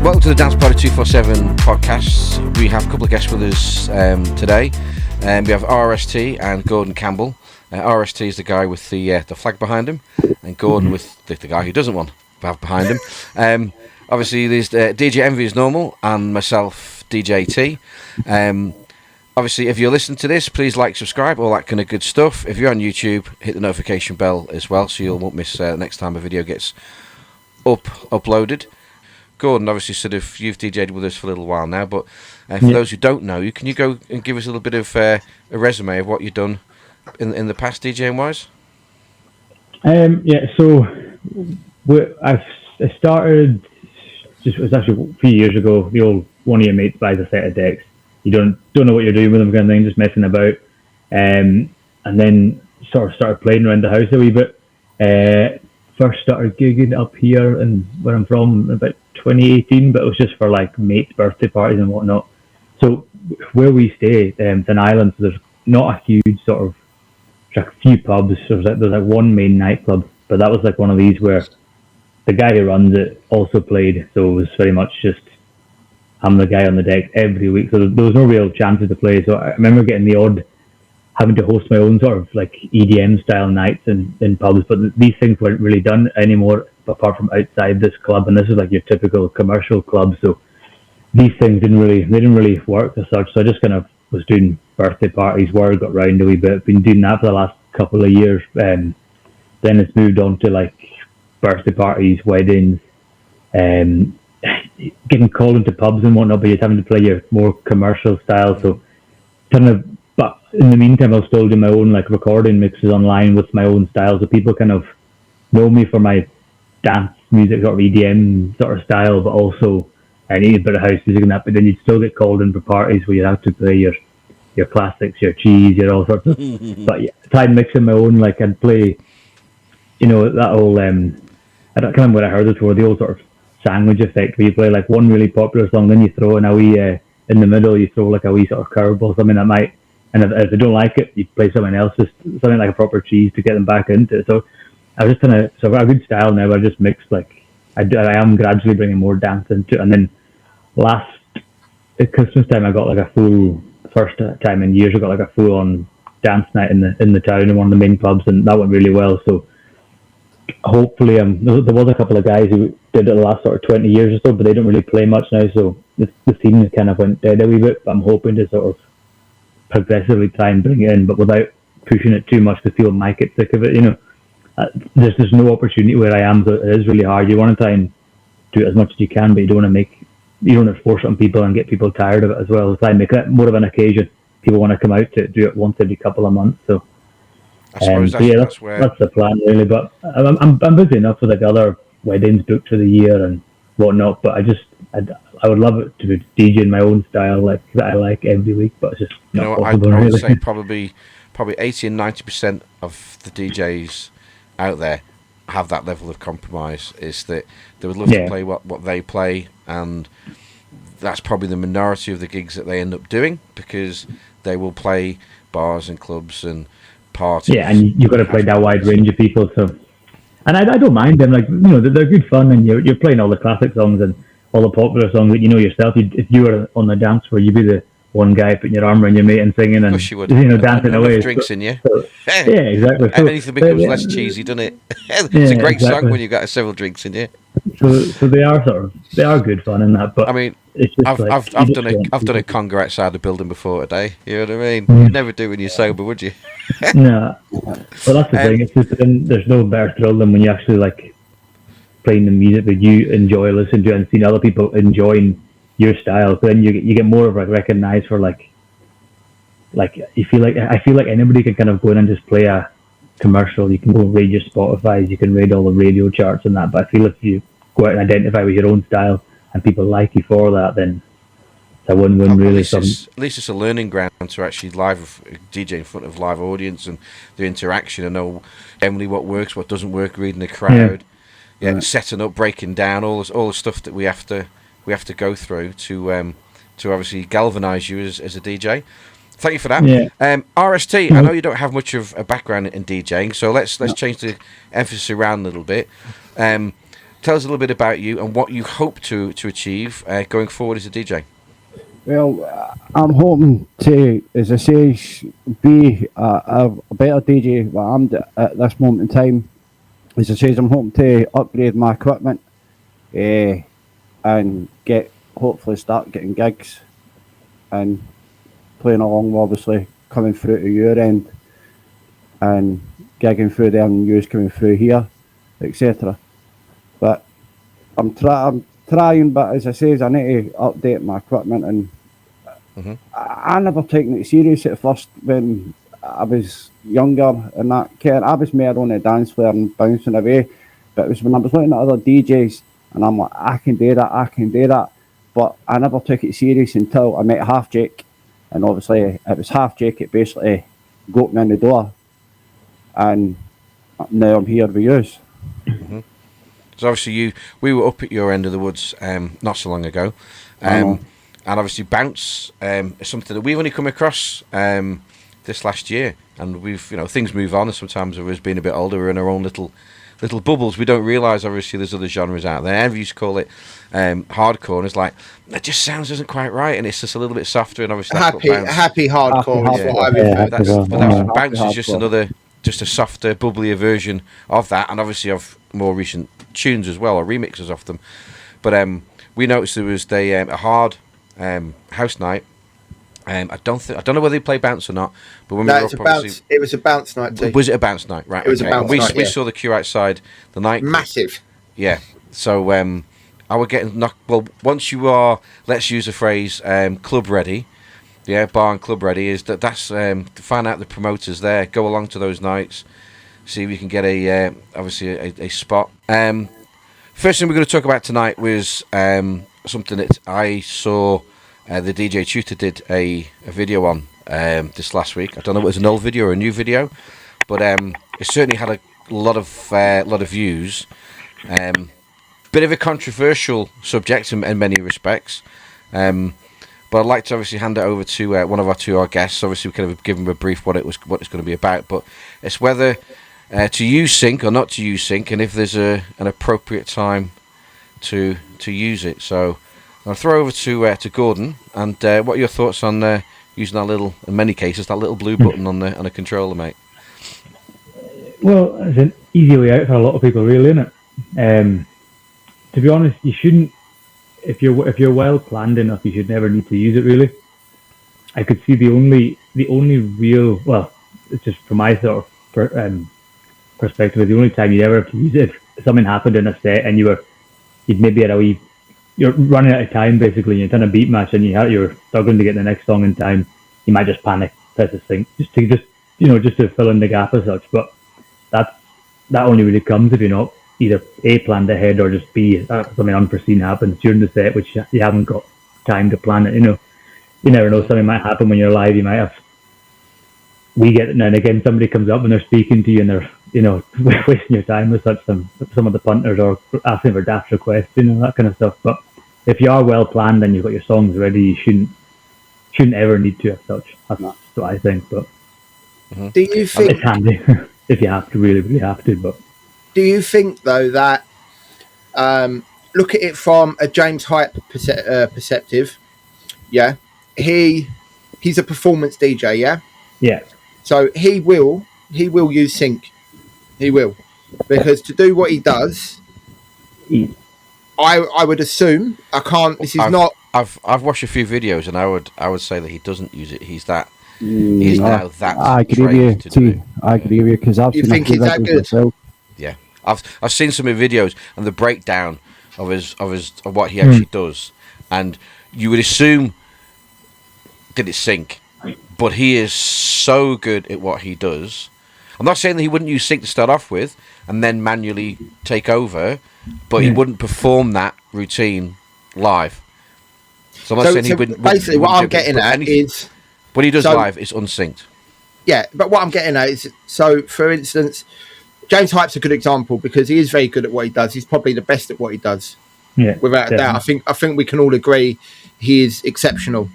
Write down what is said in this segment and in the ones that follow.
Welcome to the Dance Party 247 podcast. We have a couple of guests with us today. We have RST and Gordon Campbell. RST is the guy with the flag behind him, and Gordon with the guy who doesn't want to have behind him. Obviously, there's DJ Envy as normal, and myself, DJ T. Obviously, if you're listening to this, please like, subscribe, all that kind of good stuff. If you're on YouTube, hit the notification bell as well, so you won't miss the next time a video gets uploaded. Gordon, obviously, you've DJ'd with us for a little while now, but for those who don't know you, can you go and give us a little bit of a resume of what you've done in the past, DJing wise? So I started, it was actually a few years ago. The old one of your mates buys a set of decks. You don't know what you're doing with them, kind of thing, just messing about, and then sort of started playing around the house a wee bit. First started gigging up here and where I'm from about 2018, but it was just for like mates' birthday parties and whatnot. So where we stay, it's an island, so there's not a huge sort of, there's a few pubs. There's like one main nightclub, but that was like one of these where the guy who runs it also played, so it was very much just I'm the guy on the deck every week. So there was no real chances to play. So I remember getting the odd, having to host my own sort of like EDM style nights in pubs, but these things weren't really done anymore apart from outside this club, and this is like your typical commercial club, so these things didn't really work as such. So I just kind of was doing birthday parties, word got round a wee bit, been doing that for the last couple of years, then it's moved on to like birthday parties, weddings, getting called into pubs and whatnot, but you're having to play your more commercial style, so kind of. But in the meantime, I'll still do my own like recording mixes online with my own style, so people kind of know me for my dance music sort of EDM sort of style, but also I need a bit of house music and that. But then you'd still get called in for parties where you have to play your classics, your cheese, your all sorts of. But yeah, I tried mixing my own. Like I'd play, that whole I don't remember what I heard it for, the old sort of sandwich effect where you play like one really popular song, then you throw in a wee in the middle, you throw like a wee sort of curveball, something that might. And if they don't like it, you play something else, just something like a proper cheese to get them back into it. So I was just so I've got a good style now. I just mix like I am gradually bringing more dance into it. And then at Christmas time, I got like a full, first time in years, I got like a full on dance night in the town in one of the main pubs, and that went really well. So hopefully, there was a couple of guys who did it the last sort of 20 years or so, but they don't really play much now. So the scene kind of went dead a wee bit. But I'm hoping to sort of progressively try and bring it in, but without pushing it too much because people might get sick of it. There's just no opportunity where I am, so it is really hard. You want to try and do it as much as you can, but you don't want to force it on people and get people tired of it as well. Try and make it more of an occasion. People want to come out to do it once every couple of months. So I suppose that's the plan really. But I'm busy enough with like other weddings booked for the year and whatnot. But I would love it to be DJing my own style like that I like every week, but it's just not possible. I would say probably 80 and 90% of the DJs out there have that level of compromise. Is that they would love to play what they play, and that's probably the minority of the gigs that they end up doing, because they will play bars and clubs and parties. Yeah, and you've got to play that wide range of people. So, and I don't mind them. Like they're good fun, and you're playing all the classic songs and all the popular songs that you know yourself. If you were on the dance floor, you'd be the one guy putting your arm around your mate and singing and dancing away. Drinks in you. Yeah, exactly. So, anything becomes less cheesy, doesn't it? It's a great song when you've got several drinks in you. So they are good fun in that. But I mean, it's just I've done a conga outside the building before today. You know what I mean? You'd never do when you're sober, would you? No. Well, that's the thing. It's just there's no better thrill than when you actually like playing the music that you enjoy listening to and seeing other people enjoying your style. So then you get more of like recognized for like you feel like I feel like anybody can kind of go in and just play a commercial. You can go and raid your Spotify, you can raid all the radio charts and that. But I feel if you go out and identify with your own style and people like you for that, then it's a win-win really. At least it's a learning ground to actually live DJ in front of live audience and the interaction, and know generally what works, what doesn't work, reading the crowd. Yeah, setting up, breaking down, all the stuff that we have to go through to obviously galvanise you as a DJ. Thank you for that. Yeah. RST, I know you don't have much of a background in DJing, so let's change the emphasis around a little bit. tell us a little bit about you and what you hope to achieve going forward as a DJ. Well, I'm hoping to, as I say, be a better DJ than I'm at this moment in time. As I say, I'm hoping to upgrade my equipment and hopefully start getting gigs and playing along, obviously, coming through to your end and gigging through there and you coming through here, etc. But I'm trying, but as I say, I need to update my equipment, and I never taken it serious at first when I was younger and that. I was more on the dance floor and bouncing away, but it was when I was looking at other DJs and I'm like, I can do that, but I never took it serious until I met Half Jake, and obviously it was Half Jake that basically got me in the door, and now I'm here with yous. So obviously we were up at your end of the woods not so long ago, and obviously bounce is something that we've only come across this last year, and we've things move on, and sometimes of us being a bit older, we're in our own little bubbles. We don't realise obviously there's other genres out there. Everyone used to call it hardcore, and it's like it just sounds isn't quite right, and it's just a little bit softer, and obviously happy hardcore is what I refer to. Bounce is just a softer, bubblier version of that, and obviously of more recent tunes as well, or remixes of them. But we noticed there was a hard house night. I don't know whether they play bounce or not, but when we were up, it was a bounce night too. Was it a bounce night? Right. It was a bounce night. We saw the queue outside the night. Massive. Yeah. So I would get knocked. Well, once you are, let's use a phrase, club ready. Yeah, bar and club ready is that's to find out the promoters there. Go along to those nights, see if you can get obviously a spot. First thing we're going to talk about tonight was something that I saw the DJ Tutor did a video on this last week. I don't know if it was an old video or a new video, but it certainly had a lot of views. Bit of a controversial subject in many respects. But I'd like to obviously hand it over to one of our guests. Obviously, we kind of give them a brief what it's going to be about. But it's whether to use sync or not to use sync, and if there's an appropriate time to use it. So I'll throw over to Gordon. And what are your thoughts on using that little, in many cases, that little blue button on a controller, mate? Well, it's an easy way out for a lot of people, really, isn't it? To be honest, you shouldn't. If you're well planned enough, you should never need to use it. Really, I could see the only real, well, it's just from my sort of perspective, the only time you'd ever have to use it if something happened in a set and you'd maybe you're running out of time basically. You're doing a beat match and you're struggling to get the next song in time. You might just panic, press the sync, just to fill in the gap as such. But that only really comes if you're not either A, planned ahead, or just B, something unforeseen happens during the set which you haven't got time to plan it. You never know, something might happen when you're live. We get it now and again, somebody comes up and they're speaking to you and they're wasting your time with such some of the punters, or asking for daft requests, that kind of stuff. But if you are well planned and you've got your songs ready, you shouldn't ever need to as such. That's what I think. But do you think it's handy if you have to, really have to. But do you think though that look at it from a James Hype perspective? Yeah, he's a performance DJ. Yeah. So he will use sync. He will, because to do what he does, I would assume I can't. This is not. I've watched a few videos, and I would say that he doesn't use it. He's now that. I agree with you too. I agree with you because I've seen think he's that good? Myself. Yeah, I've seen some of the videos and the breakdown of what he actually does, and you would assume did it sync, but he is so good at what he does. I'm not saying that he wouldn't use sync to start off with and then manually take over, but he wouldn't perform that routine live. So I'm not saying he wouldn't. Basically, what I'm getting at is what he does live is unsynced. Yeah, but what I'm getting at is, so for instance, James Hype's a good example because he is very good at what he does. He's probably the best at what he does. Yeah, without a doubt. I think we can all agree he is exceptional.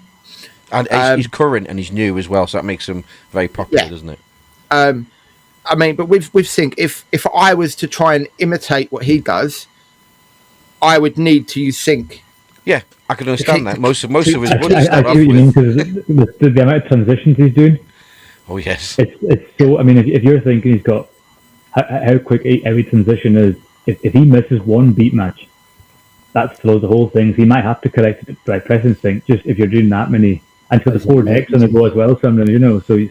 And he's current and he's new as well, so that makes him very popular, doesn't it? I mean, but with sync, if I was to try and imitate what he does, I would need to use sync. Yeah, I can understand that. Most of us I, would I start see off what you mean, with. because the amount of transitions he's doing, Oh yes. it's so. I mean, if you're thinking he's got how quick every transition is, if he misses one beat match, that throws the whole thing. So you might have to correct it by pressing sync. Just if you're doing that many, and for the 4 decks on the go as well, sometimes. So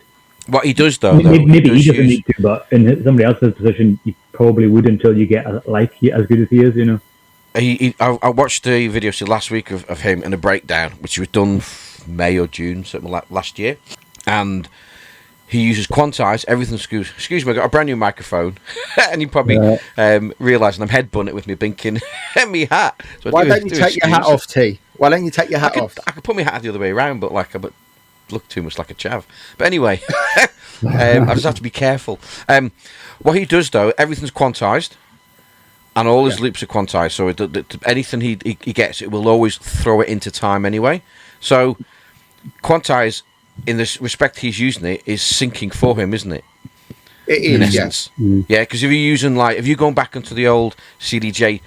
What he does though, maybe he he does doesn't use. need to, but in somebody else's position, you probably would until you get as good as he is. I watched the video last week of him and a breakdown, which was done May or June, something like last year, and he uses quantize everything. Excuse me, I got a brand new microphone, and you probably realising I'm headbutting it with me blinking me hat. So Why don't you take your hat off, T? Why don't you take your hat off? I could put my hat the other way around, but I look too much like a chav. But anyway, I just have to be careful. What he does though, everything's quantized. And all his loops are quantized, so anything he gets, it will always throw it into time anyway. So, quantize, in this respect he's using it, is syncing for him, isn't it? It In is, essence. Yeah, because if you're using, if you're going back into the old CDJ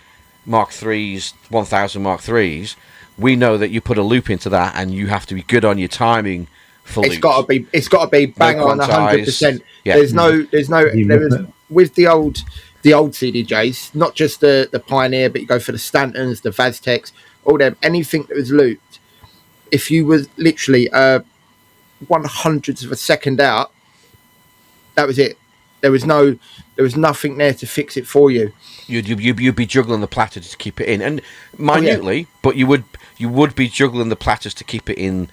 Mark 3s, 1000 Mark 3s, we know that you put a loop into that and you have to be good on your timing for loops. It's got to be bang on 100%. Yeah. There's no with the old CDJs, not just the Pioneer, but you go for the Stantons, the Vaztecs, all them, anything that was looped. If you were literally 1/100th of a second out, that was it. There was nothing there to fix it for you. You'd be juggling the platters to keep it in, and minutely, but you would be juggling the platters to keep it in.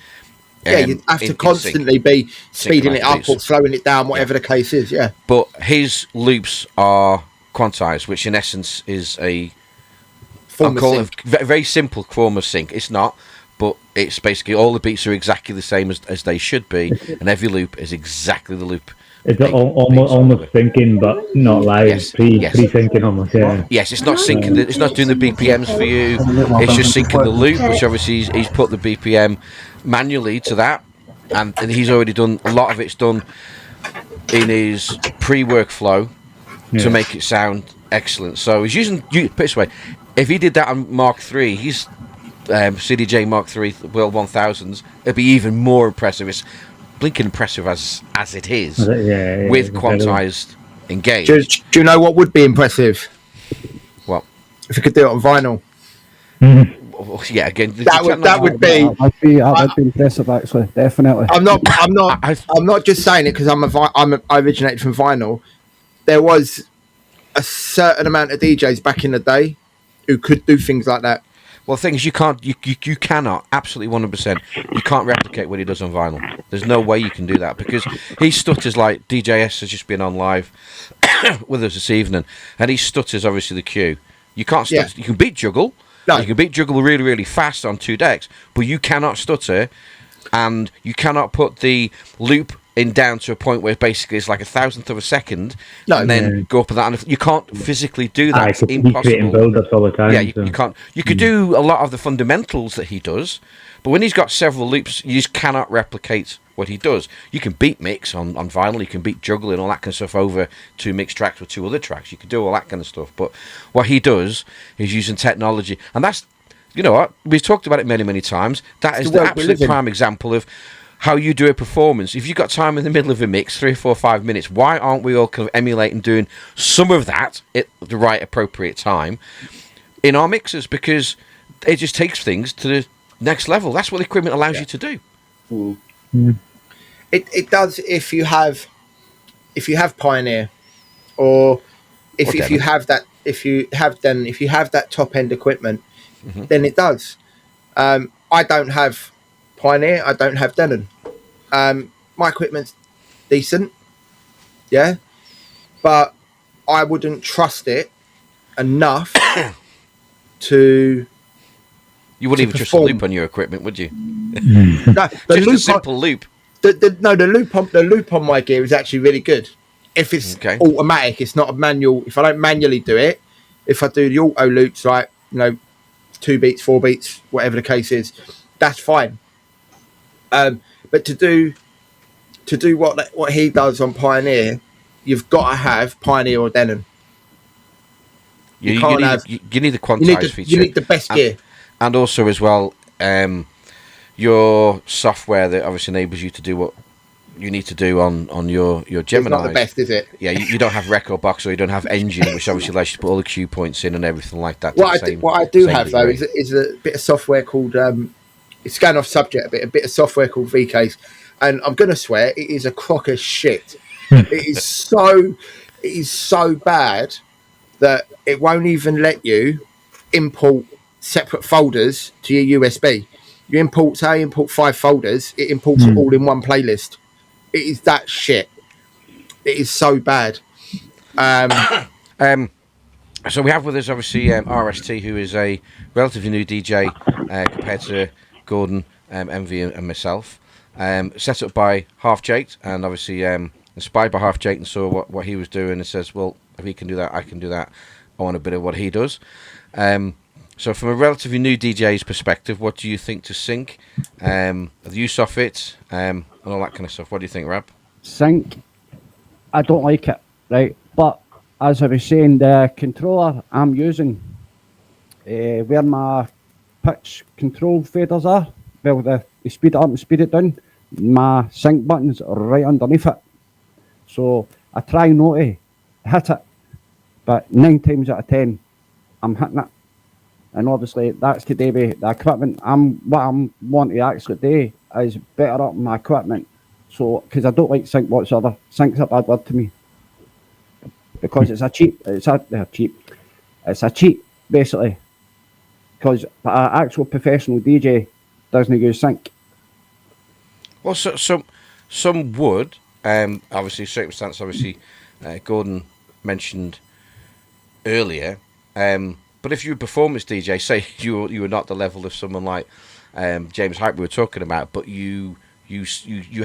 You'd have to constantly be speeding it up or slowing it down, whatever the case is. Yeah, but his loops are quantized, which in essence is a very simple form of sync. It's not, but it's basically all the beats are exactly the same as they should be, and every loop is exactly the loop. It's almost syncing, but not live. Yes, Pre-syncing almost. Yeah. Yes, it's not syncing. It's not doing the BPMs for you. It's just syncing the loop, which obviously he's put the BPM manually to that, and he's already done a lot of it's done in his pre-workflow to make it sound excellent. So he's using. Put it this way, if he did that on Mark III, he's CDJ Mark III World 1000s, it'd be even more impressive. It's blinking impressive as it is with quantized engage. Do you know what would be impressive? What? If you could do it on vinyl. Yeah, again, that would be impressive. Actually, definitely. I'm not just saying it because I originated from vinyl. There was a certain amount of DJs back in the day who could do things like that. Well, the thing is, you cannot, absolutely 100%, you can't replicate what he does on vinyl. There's no way you can do that, because he stutters like DJS has just been on live with us this evening, and he stutters obviously the cue. You can't stutter. Yeah. You can beat juggle. No. You can beat juggle really, really fast on 2 decks, but you cannot stutter, and you cannot put the loop in down to a point where basically it's like 1,000th of a second, and then go up with that. And you can't physically do that. It's impossible. Build-ups all the time. Yeah, you can't. You could do a lot of the fundamentals that he does, but when he's got several loops, you just cannot replicate what he does. You can beat mix on vinyl, you can beat juggle and all that kind of stuff over 2 mixed tracks or 2 other tracks. You can do all that kind of stuff. But what he does is using technology, and that's, you know what, we've talked about it many, many times. That is the absolute prime example of how you do a performance. If you've got time in the middle of a mix, 3 or 4 or 5 minutes, why aren't we all kind of emulating doing some of that at the right appropriate time in our mixes? Because it just takes things to the next level. That's what the equipment allows you to do. It does if you have Pioneer, or if you have that top end equipment, then it does. I don't have Pioneer, I don't have Denon. My equipment's decent, yeah, but I wouldn't trust it enough to. You wouldn't even trust a loop on your equipment, would you? No, just a simple loop. The loop on my gear is actually really good. If it's automatic, it's not a manual. If I don't manually do it, if I do the auto loops, like 2 beats, 4 beats, whatever the case is, that's fine. But to do what he does on Pioneer, you've got to have Pioneer or Denon. You can't have. You need the You quantized need the, feature. you need the best gear. And also as well, your software that obviously enables you to do what you need to do on your Gemini. It's not the best, is it? Yeah, you don't have Record Box, or you don't have Engine, which obviously allows you to put all the cue points in and everything like that. What I do have though is a bit of software called it's going off subject a bit of software called VCase, and I'm gonna swear it is a crock of shit. It is so bad that it won't even let you import separate folders to your USB. You import 5 folders, it imports it all in one playlist. It is that shit. It is so bad. So we have with us obviously RST, who is a relatively new DJ compared to Gordon, MV, and myself. Set up by Half Jaked, and obviously inspired by Half Jaked, and saw what he was doing, and says, well, if he can do that, I can do that. I want a bit of what he does. So from a relatively new DJ's perspective, what do you think to sync? The use of it, and all that kind of stuff. What do you think, Rab? Sync, I don't like it, right? But as I was saying, the controller I'm using, where my pitch control faders are, well, the speed it up and speed it down, my sync button's right underneath it. So I try not to hit it, but 9 times out of 10, I'm hitting it. And obviously that's to do with the equipment. What I'm wanting to actually do is better up my equipment. So, because I don't like sync whatsoever. Sync's a bad word to me. Because it's a cheat, basically. Because an actual professional DJ doesn't use sync. Well, some would. Obviously, circumstance. Obviously, Gordon mentioned earlier. But if you're a performance DJ, say you were not the level of someone like James Hype we were talking about, but you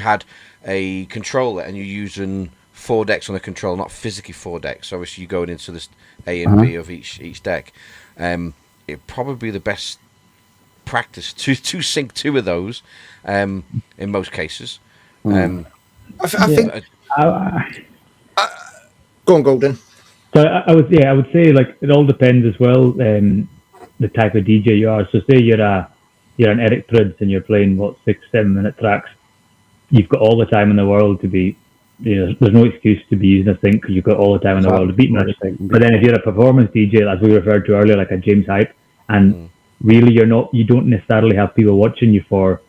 had a controller and you're using 4 decks on a controller, not physically 4 decks. So obviously you're going into this A and B of each deck. It'd probably be the best practice to sync 2 of those in most cases. I think. Go on, Golden. So I would say like it all depends as well the type of DJ you are. So say you're an Eric Prydz and you're playing 6-7 minute tracks. You've got all the time in the world to be, there's no excuse to be using a sync because you've got all the time in the world to beat match. But then if you're a performance DJ, as we referred to earlier, like a James Hype, and really you don't necessarily have people watching you for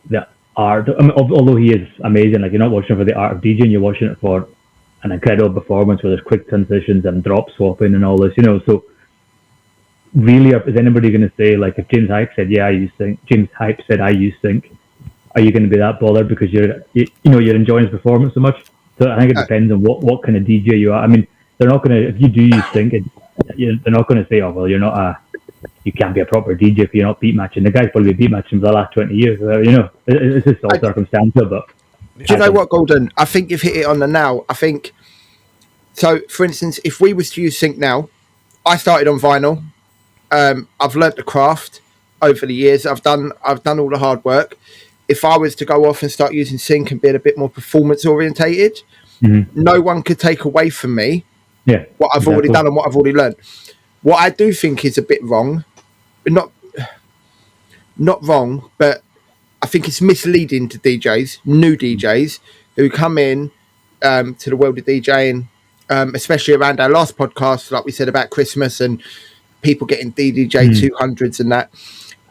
the art. I mean, although he is amazing, like you're not watching for the art of DJing, you're watching it for an incredible performance where there's quick transitions and drop swapping and all this, So really, is anybody going to say, like, if James Hype said, "Yeah, I use sync," James Hype said, "I use sync," are you going to be that bothered because you're enjoying his performance so much? So I think it depends on what kind of DJ you are. I mean, they're not going to, if you do use sync, they're not going to say, "Oh, well, you can't be a proper DJ if you're not beat matching." The guy's probably beat matching for the last 20 years. It's just all circumstantial, but. Do you know what, Golden? I think you've hit it on the nail. I think so. For instance, if we was to use sync now, I started on vinyl. I've learnt the craft over the years. I've done all the hard work. If I was to go off and start using sync and be a bit more performance orientated, no one could take away from me what I've already done and what I've already learned. What I do think is a bit wrong, but not wrong, but I think it's misleading to DJs, new DJs, who come in to the world of DJing, especially around our last podcast, like we said about Christmas and people getting DDJ 200s and that.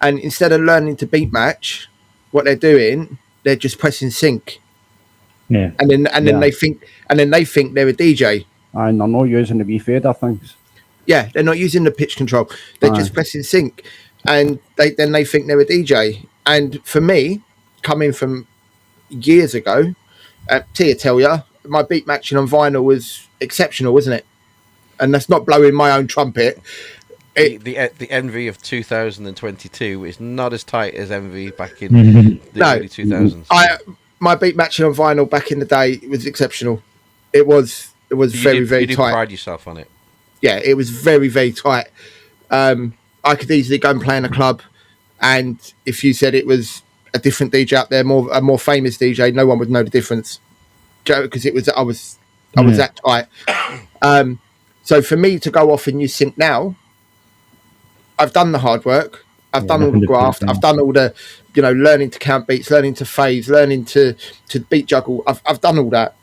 And instead of learning to beat match, what they're doing, they're just pressing sync. Yeah. And then they think they're a DJ. And they're not using the V-fader things. Yeah, they're not using the pitch control. They're just pressing sync. And they think they're a DJ. And for me, coming from years ago, Tia tell you, my beat matching on vinyl was exceptional, wasn't it? And that's not blowing my own trumpet. The Envy of 2022 is not as tight as Envy back in the early 2000s. My beat matching on vinyl back in the day was exceptional. It was very tight. You pride yourself on it. Yeah, it was very, very tight. I could easily go and play in a club, and if you said it was a different DJ up there, a more famous DJ, no one would know the difference, because I was that tight. So for me to go off and use sync now, I've done the hard work. I've done all the graft. I've done all the, learning to count beats, learning to phase, learning to beat juggle. I've done all that.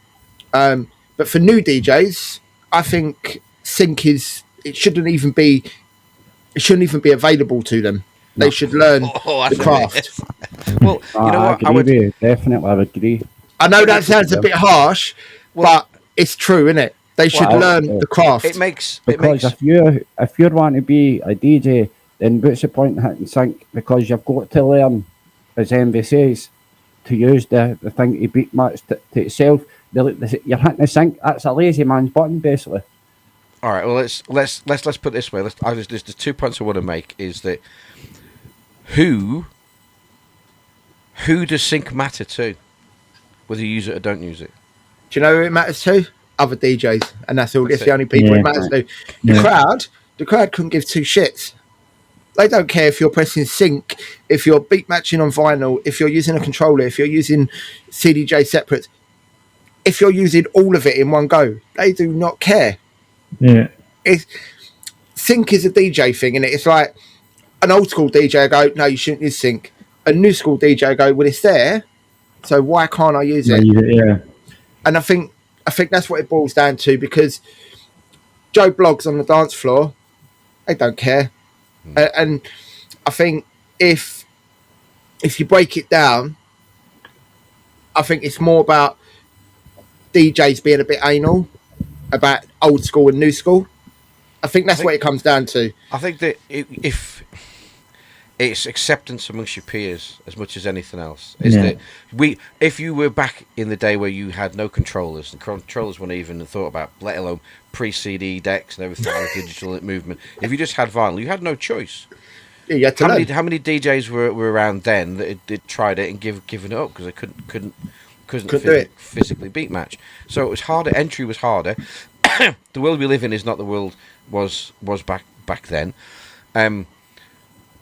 But for new DJs, I think sync it shouldn't even be available to them. They should learn the craft. Well, you know what? Definitely, I would agree. I know that sounds a bit harsh, but it's true, isn't it? They should learn the craft. Because if you're wanting to be a DJ, then what's the point in hitting sync? Because you've got to learn, as Envy says, to use the thing to beat match to itself. You're hitting the sync. That's a lazy man's button, basically. All right. Well, let's put it this way. There's 2 points I want to make. Is that who does sync matter to, whether you use it or don't use it? Do you know who it matters to? Other DJs, and that's all. It's the only people it matters to. The crowd couldn't give two shits. They don't care if you're pressing sync, if you're beat matching on vinyl, if you're using a controller, if you're using CDJ separate, if you're using all of it in one go. They do not care. Yeah. Sync is a DJ thing, and it's like an old school DJ go, no, you shouldn't use sync. A new school DJ go, well, it's there, so why can't I use it? Yeah. And I think that's what it boils down to, because Joe Bloggs on the dance floor, they don't care. And I think if you break it down, I think it's more about DJs being a bit anal about old school and new school. I think that's what it comes down to. I think that if it's acceptance amongst your peers as much as anything else. That if you were back in the day where you had no controllers, the controllers weren't even thought about, let alone pre-CD decks and everything like digital movement. If you just had vinyl, you had no choice. Yeah, you had to learn. How many DJs were around then that had tried it and given it up because they couldn't physically beat match? So it was harder. Entry was harder. The world we live in is not the world was back then.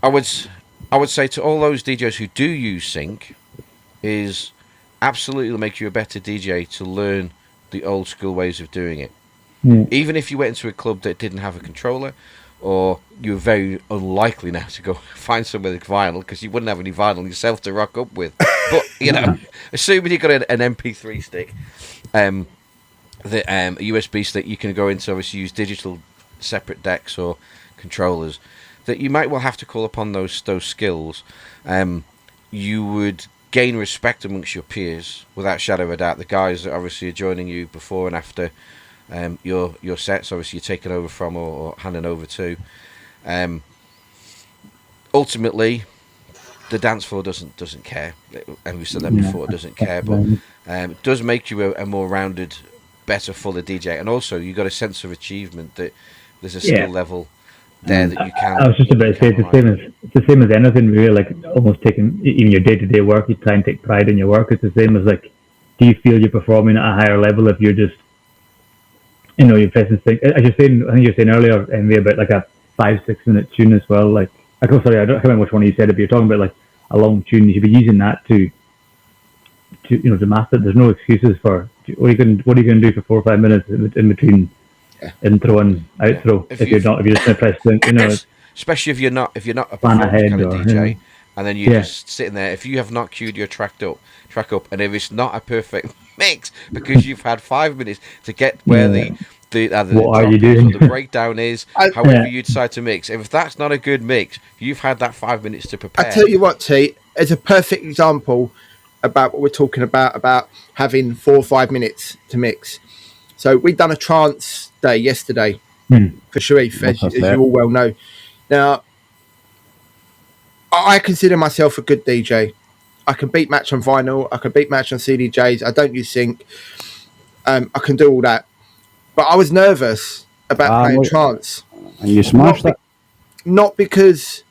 I would say to all those DJs who do use sync, is absolutely make you a better DJ to learn the old school ways of doing it. Even if you went into a club that didn't have a controller, or you were very unlikely now to go find somewhere with vinyl, because you wouldn't have any vinyl yourself to rock up with. But assuming you got an MP3 stick, a USB stick, you can go into obviously use digital separate decks or controllers. That you might well have to call upon those skills. You would gain respect amongst your peers without shadow of a doubt. The guys that obviously are joining you before and after your sets, obviously you're taking over from or handing over to. Ultimately, the dance floor doesn't care, and we said that before. It doesn't care, but it does make you a more rounded, better, fuller DJ, and also you got a sense of achievement that there's a skill level there that you can. I was just about to say it's the same as anything really. Like almost taking even your day-to-day work, you try and take pride in your work. It's the same as like, do you feel you're performing at a higher level if you're just, you're pressing sync? As you're saying, I think you're saying earlier, Envy, about like a 5-6 minute tune as well. Like, I don't remember which one you said it, but you're talking about like a long tune. You should be using that to master. There's no excuses for what are you going to do for 4 or 5 minutes in between intro and outro if you're just going to press sync, especially if you're not a performance kind of DJ, and then you're just sitting there. If you have not queued your track up, and if it's not a perfect mix because you've had 5 minutes to get where the what are you doing? The breakdown is, however you decide to mix. If that's not a good mix, you've had that 5 minutes to prepare. I tell you what, T, as a perfect example about what we're talking about having 4 or 5 minutes to mix. So we'd done a trance day yesterday for Sharif, as you all well know. Now, I consider myself a good DJ. I can beat match on vinyl. I can beat match on CDJs. I don't use sync. I can do all that. But I was nervous about playing trance. And you smashed it? Not because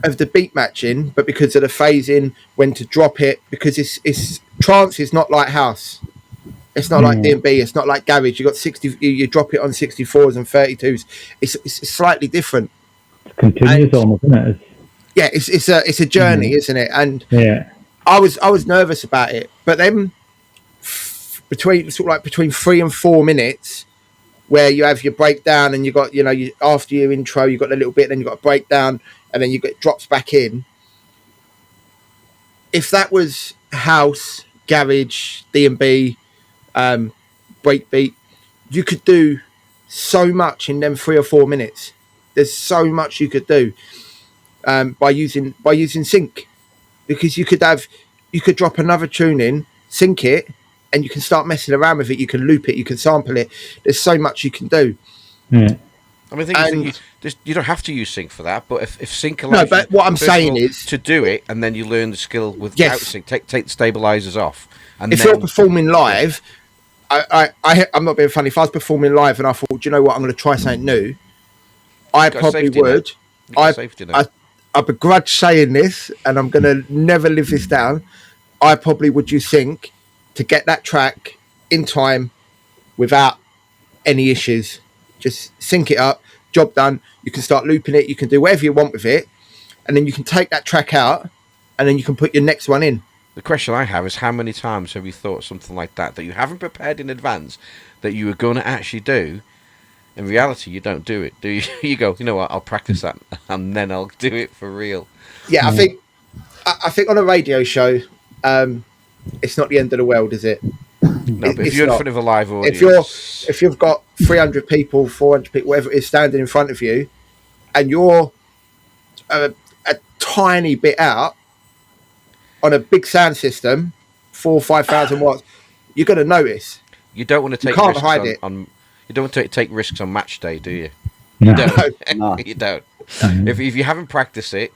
of the beat matching, but because of the phasing, when to drop it. Because it's trance is not like house. It's not like D&B. It's not like garage. You got 60. You drop it on 64s and 32s. It's slightly different. It's continuous, almost, isn't it? It's a journey, isn't it? And I was nervous about it, but then between 3 and 4 minutes, where you have your breakdown and you got, after your intro, you got a little bit, then you got a breakdown, and then you get drops back in. If that was house, garage, D&B, breakbeat, you could do so much in them 3 or 4 minutes. There's so much you could do by using sync, because you could drop another tune in, sync it, and you can start messing around with it. You can loop it, you can sample it. There's so much you can do. Yeah. I mean, the thing is, you don't have to use sync for that, but if sync allows no, but what I'm saying is to do it, and then you learn the skill without sync, take the stabilizers off. And if you're performing live, I'm not being funny. If I was performing live and I thought, do you know what, I'm going to try something new, I probably would. I begrudge saying this, and I'm going to never live this down. I probably would use sync to get that track in time without any issues. Just sync it up, job done. You can start looping it. You can do whatever you want with it, and then you can take that track out, and then you can put your next one in. The question I have is, how many times have you thought something like that you haven't prepared in advance, that you were going to actually do? In reality, you don't do it, do you? You go, you know what, I'll practice that, and then I'll do it for real. Yeah, I think on a radio show, it's not the end of the world, is it? No, but if you're in front of a live audience, if you've got 300 people, 400 people, whatever it is, standing in front of you, and you're a tiny bit out on a big sound system, 4,000 or 5,000 watts, you're going to notice. You don't want to take risks you don't want to take risks on match day, do you? No. You don't. No. You don't. If you haven't practiced it,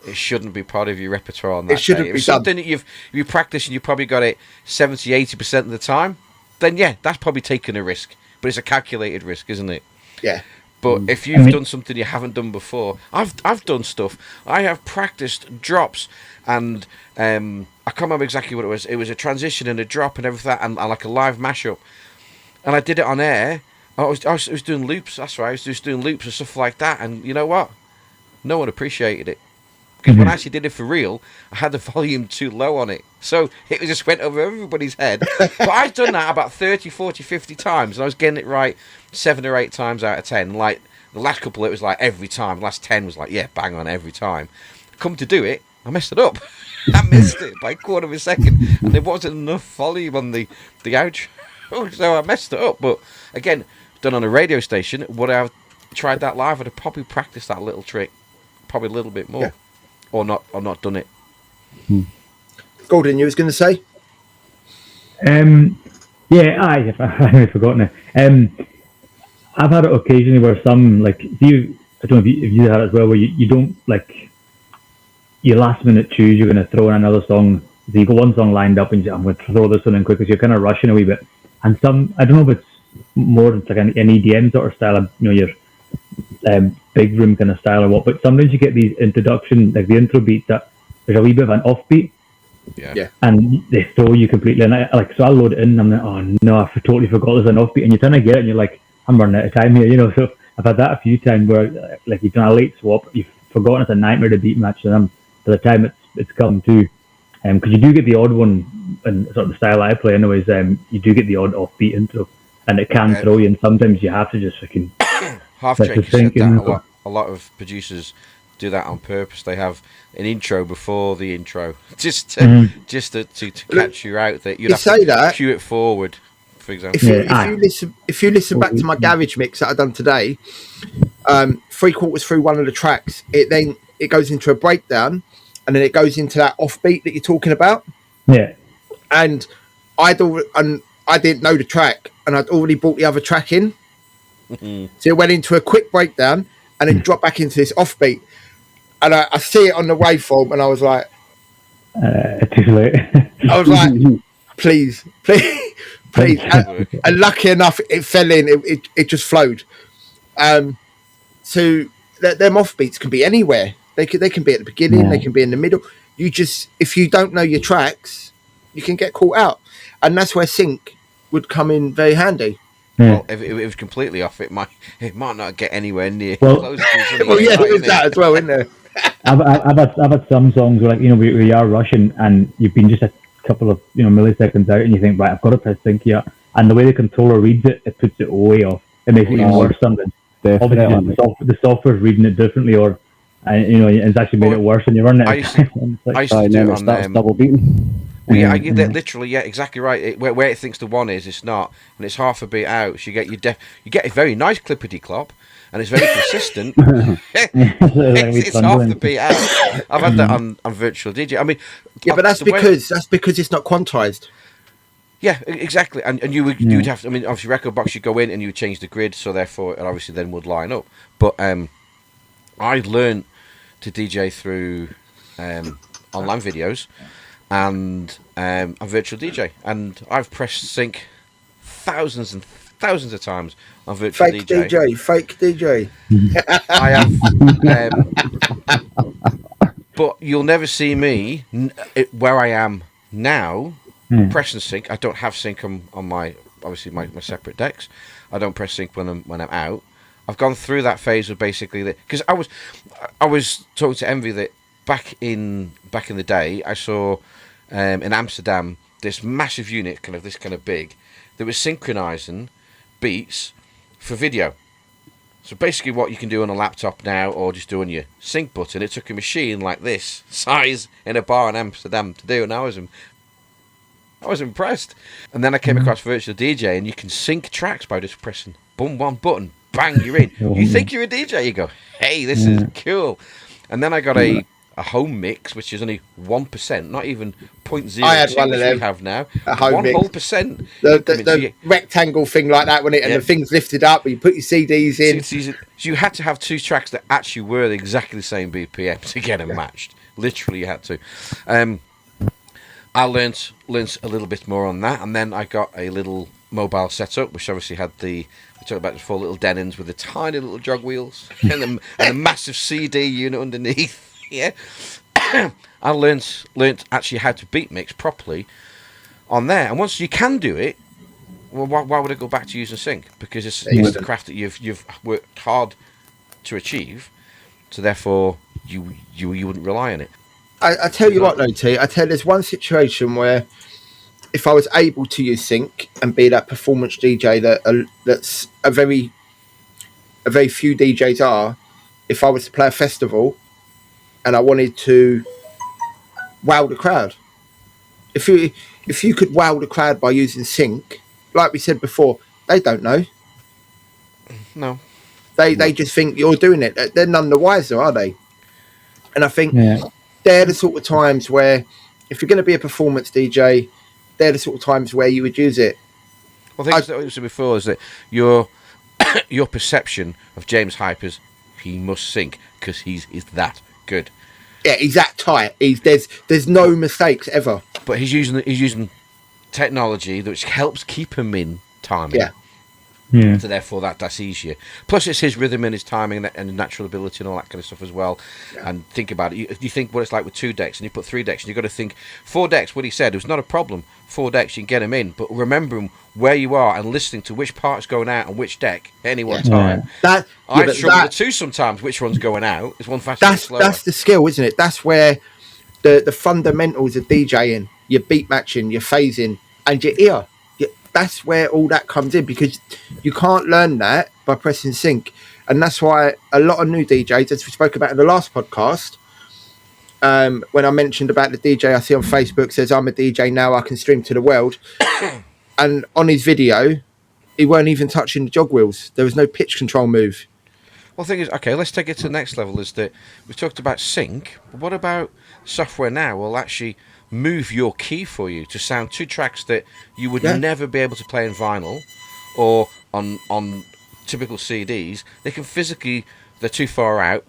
it shouldn't be part of your repertoire on that. It shouldn't day. be If something that you practice and you probably got it 70-80% of the time, then yeah, that's probably taking a risk. But it's a calculated risk, isn't it? Yeah. But if you've done something you haven't done before, I've done stuff. I have practiced drops, and I can't remember exactly what it was. It was a transition and a drop and everything, and like a live mashup. And I did it on air. I was doing loops. That's right. I was just doing loops and stuff like that. And you know what? No one appreciated it. Because when I actually did it for real, I had the volume too low on it. So it just went over everybody's head. But I've done that about 30, 40, 50 times. And I was getting it right 7 or 8 times out of 10. Like the last couple, it was like every time. The last 10 was like, yeah, bang on every time. Come to do it, I messed it up. I missed it by a quarter of a second. And there wasn't enough volume on the outro. So I messed it up. But again, done on a radio station, would I have tried that live? I'd have probably practiced that little trick probably a little bit more. Yeah. Or not done it. Gordon, you was going to say? Yeah, I've forgotten it. I've had it occasionally where some, like, I don't know if you had it as well, where you don't, like, you last minute choose, you're going to throw in another song. So you got one song lined up and you say, I'm going to throw this one in quick, because you're kind of rushing a wee bit. And some, I don't know if it's more like an EDM sort of style, your big room kind of style or what, but sometimes you get these introduction, like the intro beats that there's a wee bit of an offbeat, and they throw you completely. And so I load it in, and I'm like, oh no, I totally forgot there's an offbeat, and you're trying to get it, and you're like, I'm running out of time here, So I've had that a few times where, like, you've done a late swap, you've forgotten it's a nightmare to beat match, and by the time it's come to, because you do get the odd one, and sort of the style I play, anyways, you do get the odd offbeat intro, and it can throw you, and sometimes you have to just fucking. Half Jake said that a lot of producers do that on purpose. They have an intro before the intro, just to catch you out. That you'd have to cue it forward, for example. If you listen back to my garage mix that I done today, 3/4 through one of the tracks, it goes into a breakdown, and then it goes into that offbeat that you're talking about. Yeah, and I didn't know the track, and I'd already brought the other track in. So it went into a quick breakdown and then dropped back into this offbeat, and I see it on the waveform, and I was like, too late. I was like, please. And lucky enough, it fell in. It just flowed. So them offbeats can be anywhere. They can be at the beginning. They can be in the middle. If you don't know your tracks, you can get caught out, and that's where sync would come in very handy. Well, if it was completely off, it might not get anywhere near close to there's that as well, isn't there? I've had some songs where, like, where you are rushing and you've been just a couple of milliseconds out, and you think, right, I've got to press sync here, and the way the controller reads it, it puts it way off. it makes it even worse. Something obviously Definitely. the software's reading it differently, or it's actually made it worse when you run it. I used to do it on double beating. Well, yeah, literally, yeah, exactly right. Where it thinks the one is, it's not, and it's half a beat out. So you get a very nice clippity clop, and it's very consistent. it's half the beat out. I've had that on Virtual DJ. I mean, yeah, but that's because it's not quantized. Yeah, exactly. And you would have to. I mean, obviously, Record Box, you go in and you would change the grid, so therefore, it obviously then would line up. But I learned to DJ through online videos. And I'm Virtual DJ, and I've pressed sync thousands and thousands of times on Virtual DJ. Fake DJ. I have, but you'll never see me where I am now. Press and sync. I don't have sync on my my separate decks. I don't press sync when I'm out. I've gone through that phase of basically because I was talking to Envy that back in the day I saw. In Amsterdam, this massive unit, this kind of big, that was synchronizing beats for video. So basically what you can do on a laptop now, or just do on your sync button, it took a machine like this size in a bar in Amsterdam to do, and I was impressed. And then I came across Virtual DJ, and you can sync tracks by just pressing one button, bang, you're in. You think you're a DJ, you go, hey, this is cool. And then I got a home mix, which is only 1%, not even 0.02, I had one of them. We have now. A home one mix. whole percent. The rectangle thing like that, when and the thing's lifted up, you put your CDs in. So you had to have two tracks that actually were exactly the same BPM to get them matched. Literally, you had to. I learnt a little bit more on that, and then I got a little mobile setup, which obviously had we talked about the 4 little Denons with the tiny little jog wheels and a massive CD unit underneath. Yeah, I learnt actually how to beat mix properly on there, and once you can do it, well, why would I go back to using sync? Because it's the craft that you've worked hard to achieve, so therefore you wouldn't rely on it. I tell you what, though, T. There's one situation where if I was able to use sync and be that performance DJ that's a very few DJs are, if I was to play a festival. And I wanted to wow the crowd. If you could wow the crowd by using sync, like we said before, they don't know. No. They just think you're doing it. They're none the wiser, are they? And I think they're the sort of times where, if you're going to be a performance DJ, they're the sort of times where you would use it. Well, I think what you said before is that your perception of James Hypers, he must sync because he's that good. Yeah, he's that tight. There's no mistakes ever. But he's using technology which helps keep him in timing. Yeah. So therefore that's easier. Plus it's his rhythm and his timing and natural ability and all that kind of stuff as well. Yeah. And think about it. You think what it's like with 2 decks, and you put 3 decks, and you've got to think 4 decks. What he said, it was not a problem. 4 decks, you can get them in, but remembering where you are and listening to which part's going out on which deck at any one time. I struggle with 2 sometimes. Which one's going out? Is one faster or slower? That's the skill, isn't it? That's where the fundamentals of DJing, your beat matching, your phasing, and your ear. That's where all that comes in, because you can't learn that by pressing sync. And that's why a lot of new DJs, as we spoke about in the last podcast, when I mentioned about the DJ I see on Facebook says, I'm a DJ now, I can stream to the world. And on his video, he weren't even touching the jog wheels. There was no pitch control move. Well, the thing is, okay, let's take it to the next level, is that we've talked about sync, but what about software now will actually move your key for you to sound 2 tracks that you would never be able to play in vinyl or on typical CDs. They can physically, they're too far out.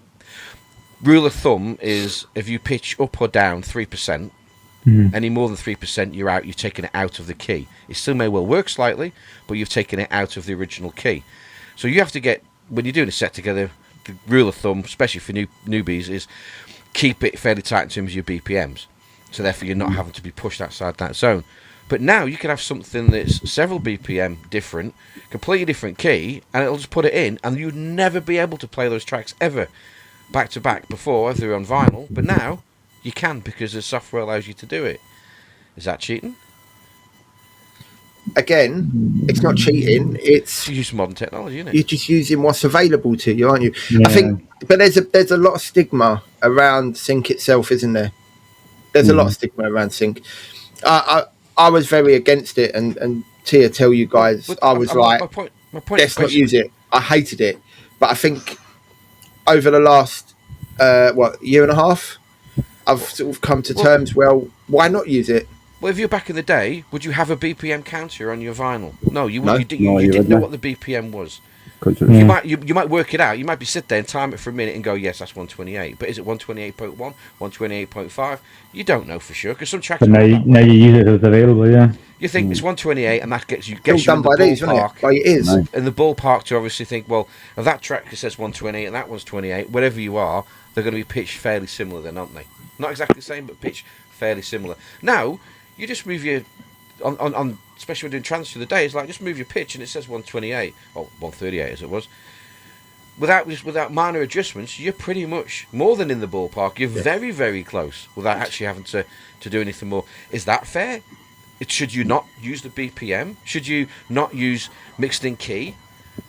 Rule of thumb is if you pitch up or down 3%, any more than 3%, you're out. You've taken it out of the key. It still may well work slightly, but you've taken it out of the original key. So you have to get, when you're doing a set together, the rule of thumb, especially for newbies, is keep it fairly tight in terms of your BPMs. So therefore you're not having to be pushed outside that zone. But now you can have something that's several BPM different, completely different key, and it'll just put it in, and you'd never be able to play those tracks ever back to back before, if they were on vinyl. But now you can, because the software allows you to do it. Is that cheating? again, it's not cheating. It's To use modern technology, isn't it? you're just using what's available to you, aren't you? Yeah. I think, but there's a lot of stigma around sync itself, isn't there? There's a lot of stigma around sync. I was very against it, and Tia tell you guys, But I was like, my point let's is not use it. I hated it, but I think over the last year and a half, I've sort of come to terms. Well, why not use it? Well, if you're back in the day, would you have a BPM counter on your vinyl? No, you No. would. No, You you didn't know wouldn't. what the BPM was. Yeah. You might work it out. You might be sit there and time it for a minute and go, yes, that's 128. But is it 128.1, 128.5? You don't know for sure because some tracks. But now you use it as available, yeah. You think it's 128, and that gets It's all you in done the by these, isn't it? ballpark. By your ears. No. In the ballpark to obviously think, well, if that track says 128 and that one's 28, wherever you are, they're going to be pitched fairly similar, then, aren't they? Not exactly the same, but pitched fairly similar. Now, you just move your on especially when doing transfer the day, it's like just move your pitch and it says 128 or 138 as it was. Without minor adjustments, you're pretty much more than in the ballpark. You're very, very close without actually having to do anything more. Is that fair? Should you not use the BPM? Should you not use mixed in key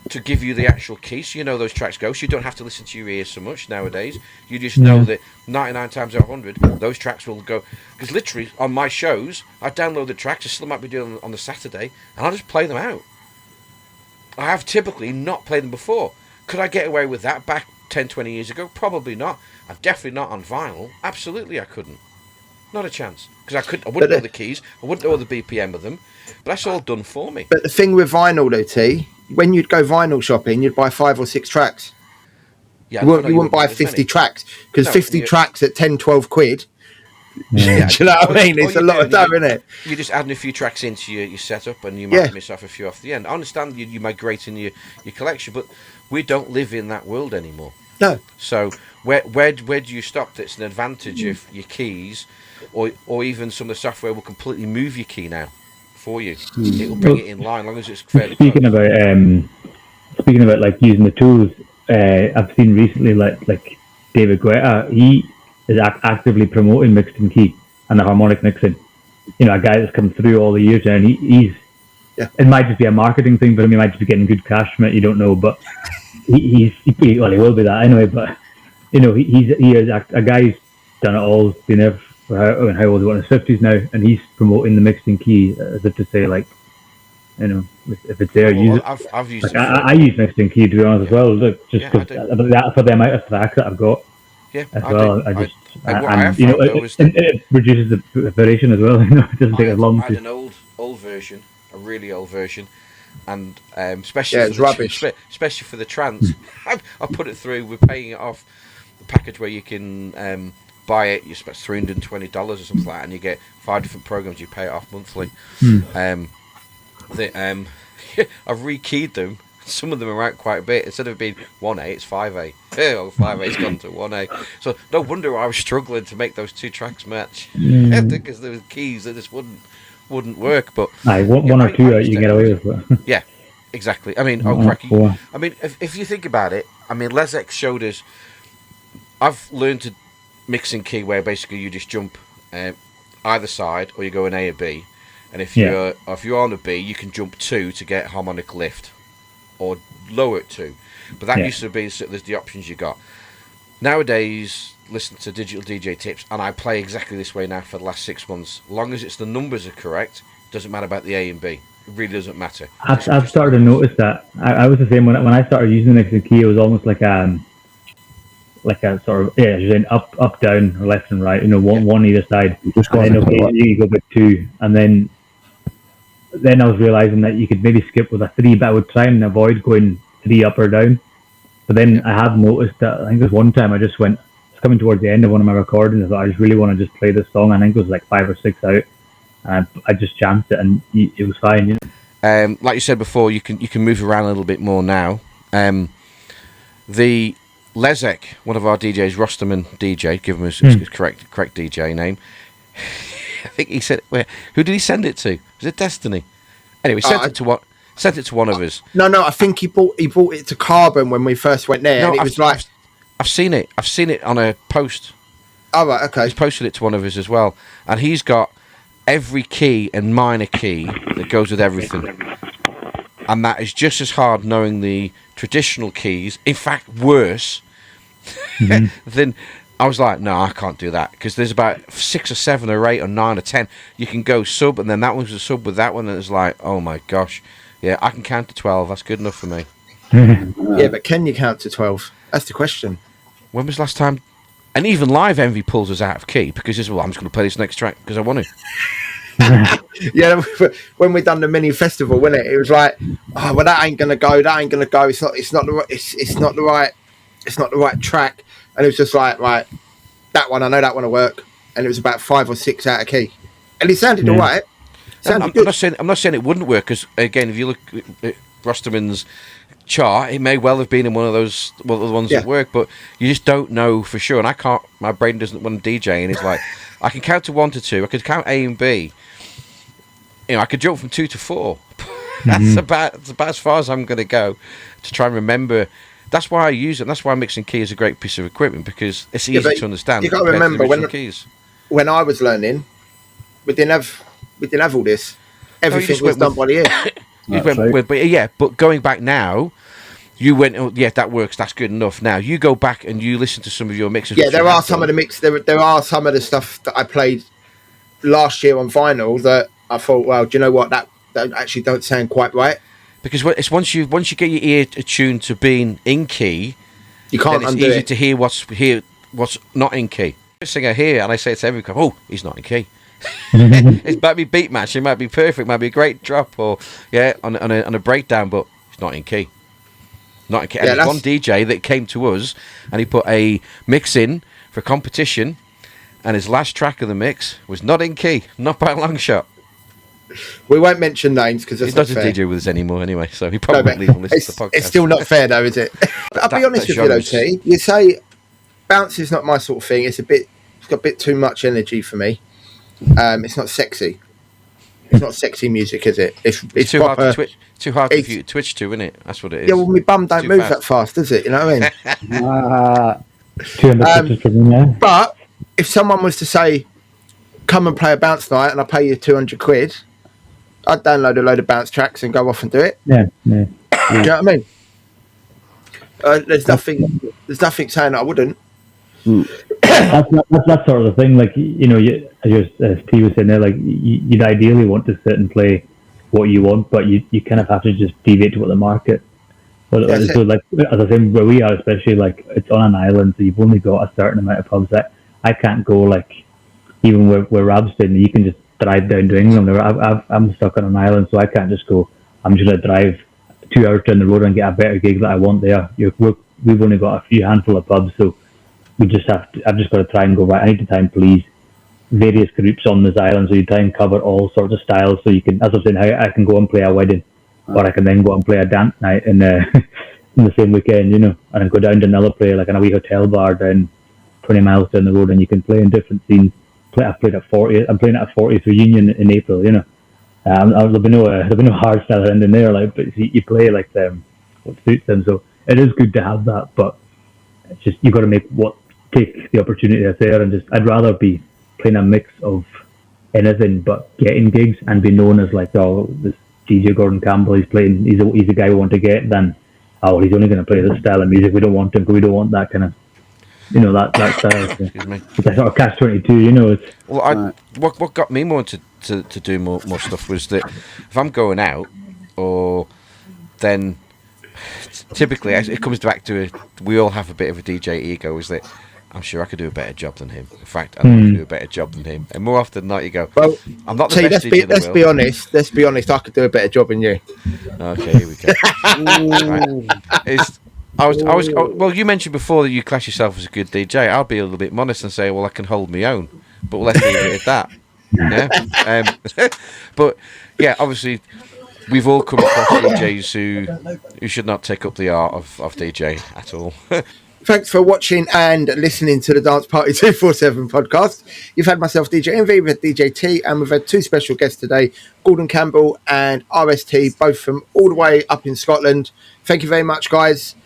to give you the actual key so you know those tracks go? So you don't have to listen to your ears so much nowadays. You just know that 99 times out of 100, those tracks will go. Because literally, on my shows, I download the tracks, I still might be doing on the Saturday, and I'll just play them out. I have typically not played them before. Could I get away with that back 10, 20 years ago? Probably not. I'm definitely not on vinyl. Absolutely I couldn't. Not a chance. Because I wouldn't know the keys, I wouldn't know the BPM of them, but that's all done for me. But the thing with vinyl, though, T, when you'd go vinyl shopping, you'd buy 5 or 6 tracks. Yeah, You wouldn't buy 50 tracks because No, 50 tracks at 10, 12 quid. Yeah. Do you know what I mean? All It's a you're lot of doing, dough, isn't it? You're just adding a few tracks into your setup, and you might Yeah. miss off a few off the end. I understand you migrating your collection, but we don't live in that world anymore. No. So where do you stop? That's an advantage of your keys, or even some of the software will completely move your key now for you. It will bring it in line, as long as it's fairly Speaking close. about like using the tools, I've seen recently like David Guetta, he is actively promoting mixed in key and the harmonic mixing. You know, a guy that's come through all the years now, and he's it might just be a marketing thing, but I mean, he might just be getting good cash from it. You don't know, but he will be that anyway. But you know, he is a guy who's done it all. Been there for how old is he? In his 50s now, and he's promoting the mixed in key as if to say, like, you know, if it's there, use it. I've used Like, it. I use mixed in key, to be honest, as well. Look, just Yeah, I cause do. that for the amount of tracks that I've got Yeah, as I well. do. I just what I have you know, found, though, is it reduces the variation as well. You know, it doesn't take as long I had to. an old version, a really old version, and especially Yeah, it's rubbish. Especially for the trance, I put it through. We're paying it off the package where you can buy it. You spend $320 or something like that, and you get 5 different programs. You pay it off monthly. I've rekeyed them. Some of them are out quite a bit. Instead of being 1A, it's 5A. Oh, 5A's gone to 1A. So no wonder I was struggling to make those 2 tracks match. Because there were keys that just wouldn't work. But Aye, one or two you can get away with. But yeah, exactly. I mean, four. I mean, if you think about it, I mean, Les X showed us. I've learned to mix in key where basically you just jump either side, or you go an A or B, and if you're on a B, you can jump 2 to get harmonic lift, or lower it 2. But that used to be there's the options you got. Nowadays, listen to Digital DJ Tips, and I play exactly this way now for the last 6 months. As long as it's the numbers are correct, doesn't matter about the A and B. It really doesn't matter. I've started to notice that. I was the same when I started using the mixing key. It was almost like a sort of you're saying up, down, or left and right. You know, one either side. Just go And then on. you go with 2, and then I was realizing that you could maybe skip with a 3, but I would try and avoid going 3 up or down. But then I have noticed that I think there's one time I just went. It's coming towards the end of one of my recordings. I thought I just really want to just play this song. I think it was like 5 or 6 out, and I just jammed it, and it was fine. You know? Like you said before, you can move around a little bit more now. The Lezek, one of our DJs, Rosterman DJ, give him his correct DJ name. I think he said, who did he send it to? Was it Destiny? Anyway, sent it to one of us. No, I think he bought it to Carbon when we first went there, No, and it was like, I've seen it. I've seen it on a post. oh right, okay. He's posted it to one of us as well, and he's got every key and minor key that goes with everything. And that is just as hard knowing the traditional keys. In fact, worse than... I was like, no, I can't do that. Because there's about 6 or 7 or 8 or 9 or 10. You can go sub, and then that one's a sub with that one, and it's like, oh my gosh. Yeah, I can count to 12. That's good enough for me. Yeah, but can you count to 12? That's the question. When was the last time... And even live Envy pulls us out of key because it's, well, I'm just going to play this next track because I want to. Yeah, when we done the mini festival, wasn't it? It was like, oh, well, that ain't gonna go. That ain't gonna go. It's not the right track. And it was just like, right, that one, I know that one will work. And it was about 5 or 6 out of key, and it sounded all right. I'm not saying it wouldn't work because, again, if you look at Rosterman's chart, it may well have been in one of those the ones that work, but you just don't know for sure. And I can't. My brain doesn't want to DJ, and it's like I can count to 1 to 2. I could count A and B. You know, I could jump from 2 to 4. That's about as far as I'm going to go to try and remember. That's why I use it. And that's why mixing key is a great piece of equipment because it's easy to understand. You got to remember keys. When I was learning, we didn't have all this. Everything was done by the ear. But going back now, you went, oh, yeah, that works. That's good enough. Now you go back and you listen to some of your mixes. Yeah, there are some of the mix. There are some of the stuff that I played last year on vinyl that I thought, well, do you know what? That actually don't sound quite right. Because it's once you get your ear attuned to being in key, you can't then it's undo easy it. to hear what's not in key. First thing I hear, and I say it to everyone, oh, he's not in key. It might be beat match, it might be perfect, it might be a great drop, or on a breakdown, but it's not in key. Not in key. And there's one DJ that came to us, and he put a mix in for competition, and his last track of the mix was not in key, not by a long shot. We won't mention names because he's not a DJ with us anymore anyway, so he probably won't even listen to the podcast. It's still not fair though, is it? I'll be honest with you though, T. You say bounce is not my sort of thing. It's got a bit too much energy for me. It's not sexy. It's not sexy music, is it? It's too hard to twitch. Too hard for you to twitch to, isn't it? That's what it is. Yeah, well, my bum don't move that fast, does it? You know what I mean? But if someone was to say, "Come and play a bounce night," and I pay you 200 quid, I'd download a load of bounce tracks and go off and do it. Yeah. Do you know what I mean? There's nothing saying I wouldn't. That's sort of the thing. Like, you know, as T was saying there, like you'd ideally want to sit and play what you want, but you kind of have to just deviate to what the market. So, like as I said, where we are, especially, like it's on an island, so you've only got a certain amount of pubs. That I can't go like even where Rab's been. You can just drive down to England. I'm stuck on an island, so I can't just go. I'm just going to drive 2 hours down the road and get a better gig that I want there. We've only got a few handful of pubs, so we just have to. I've just got to try and go right. I need to try and please various groups on this island, so you try and cover all sorts of styles. So you can, as I was saying, I can go and play a wedding, or I can then go and play a dance night in the same weekend, you know, and then go down to another play like in a wee hotel bar down 20 miles down the road, and you can play in different scenes. I've played at 40. I'm playing at 40th Reunion in April. You know, there'll be no hard style ending there. Like, but you play like what suits them. So it is good to have that, but it's just you got to take the opportunity that's there, and just I'd rather be playing a mix of anything but getting gigs and be known as like, oh, this DJ Gordon Campbell, he's a guy we want to get, than oh, he's only going to play this style of music. We don't want him because we don't want that kind of. You know, that style. Excuse me. It's like sort of catch-22, you know. What got me more to do more stuff was that if I'm going out, or then typically it comes back to we all have a bit of a DJ ego, is that I'm sure I could do a better job than him. In fact, I could do a better job than him. And more often than not, you go, well, I'm not the best DJ in the world. Let's be honest, I could do a better job than you. Okay, here we go. Right. Well, you mentioned before that you class yourself as a good DJ. I'll be a little bit modest and say, well, I can hold my own. But let's leave it at that. Yeah. But yeah, obviously, we've all come across DJs who should not take up the art of DJ at all. Thanks for watching and listening to the Dance Party 247 podcast. You've had myself, DJ Envy, we've had DJ T, and we've had 2 special guests today, Gordon Campbell and RST, both from all the way up in Scotland. Thank you very much, guys.